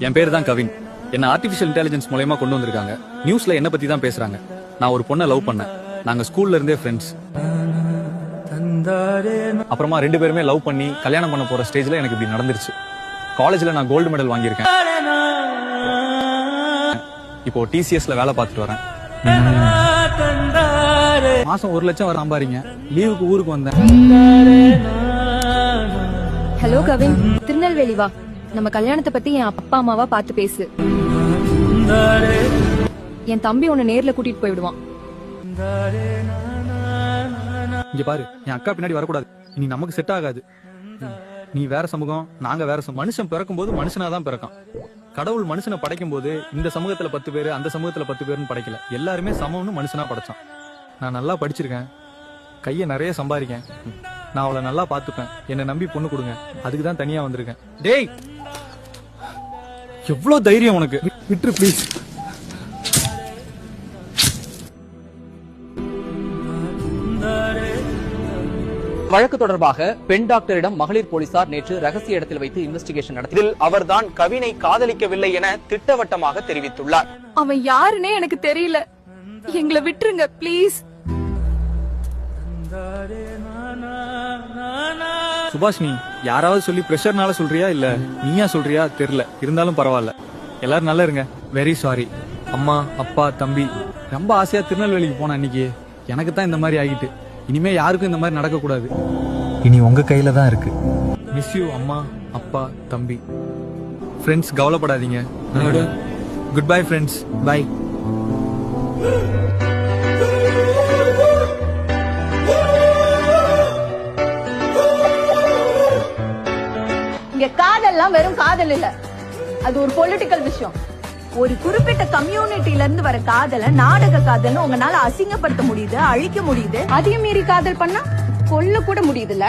என் பேரு தான் கவின். என்ன ஆர்டிபிஷியல் இன்டெலிஜென்ஸ் மூலமா கொண்டு வந்திருக்காங்க. நியூஸ்ல என்ன பத்தி தான் பேசுறாங்க. நான் ஒரு பொண்ணை லவ் பண்ணேன். நாங்க ஸ்கூல்ல இருந்தே ஃப்ரெண்ட்ஸ். அப்புறமா 2 பேருமே லவ் பண்ணி கல்யாணம் பண்ண போற ஸ்டேஜ்ல எனக்கு இப்படி நடந்துருச்சு. காலேஜ்ல நான் கோல்டு மெடல் வாங்கியிருக்கேன். இப்போ டிசிஎஸ்ல வேலை பார்த்துட்டு வரேன். மாசம் 1 லட்சம் வர சம்பாதிங்க. லீவுக்கு ஊருக்கு வந்தேன். ஹலோ கவின், திருநெல்வேலி வா. நம்ம கல்யாணத்தை பத்தி என் அப்பா அம்மாவா பார்த்து பேசு. என் தம்பி உன்னை நேர்ல கூட்டிட்டு போயிடுவான். இங்க பாரு, என் அக்கா பின்னாடி வரக்கூடாது. இனி நமக்கு செட் ஆகாது. நீ வேற சமூகம், நாங்க வேற சமூகம். மனுஷன் பிறக்கும் போது மனுஷனாதான் பிறக்கான். கடவுள் மனுஷனை படைக்கும் போது இந்த சமூகத்துல 10 பேரு, அந்த சமூகத்துல 10 பேருன்னு படைக்கல. எல்லாருமே சமம்னு மனுஷனா படைச்சான். நான் நல்லா படிச்சிருக்கேன், கைய நிறைய சம்பாதிக்கேன். நான் அவளை நல்லா பாத்துப்பேன். என்னை நம்பி பொண்ணு கொடுங்க. அதுக்கு தான் தனியா வந்திருக்கேன். டேய், எவ்வளவு தைரியம் உனக்கு? விட்டுரு ப்ளீஸ். வழக்கு தொடர்பாக பெண் டாக்டரிடம் மகளிர் போலீசார் நேற்று ரகசிய இடத்தில் வைத்து இன்வெஸ்டிகேஷன் நடத்தியதில் அவர்தான் கவினை காதலிக்கவில்லை என திட்டவட்டமாக தெரிவித்துள்ளார். அவன் யாருன்னே எனக்கு தெரியல. எங்களை விட்டுருங்க ப்ளீஸ். சுபாஷினி, யாராவது சொல்லி பிரஷர்னால சொல்றியா இல்ல நீயா சொல்றியா தெரியல. இருந்தாலும் பரவாயில்ல. எல்லாரும் நல்லா இருங்க. Very sorry. அம்மா, அப்பா, தம்பி ரொம்ப ஆசையா திருநெல்வேலிக்கு போன அன்னைக்கு எனக்கு தான் இந்த மாதிரி ஆகிட்டு. இனிமே யாருக்கும் இந்த மாதிரி நடக்க கூடாது. இனி உங்க கையில தான் இருக்கு. மிஸ் யூ அம்மா, அப்பா, தம்பி. ஃப்ரெண்ட்ஸ், கவலைப்படாதீங்க. Good bye friends. பை. இங்க காதல்லாம் வெறும் காதல் இல்ல, அது ஒரு பொலிட்டிக்கல் விஷயம். ஒரு குறிப்பிட்ட கம்யூனிட்டில இருந்து வர காதல நாடக காதல்னு உங்களால அசிங்கப்படுத்த முடியுது, அழிக்க முடியுது. அதையும் மீறி காதல் பண்ணா கொல்ல கூட முடியுதுல்ல.